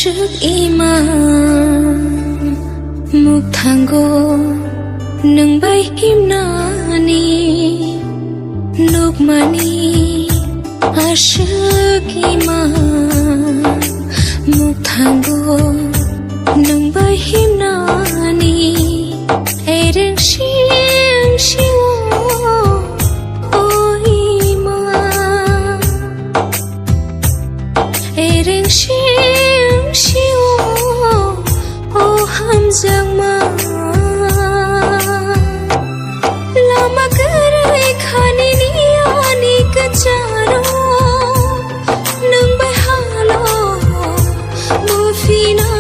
ashuk ima muk thanggo nang bai himnani nukmani ashuk ima muk thanggo nang bai himnani ereng shing shing o ima ereng shing shing o hamjang ma lama karai khani ni ani kacharo nang bai halo mo fina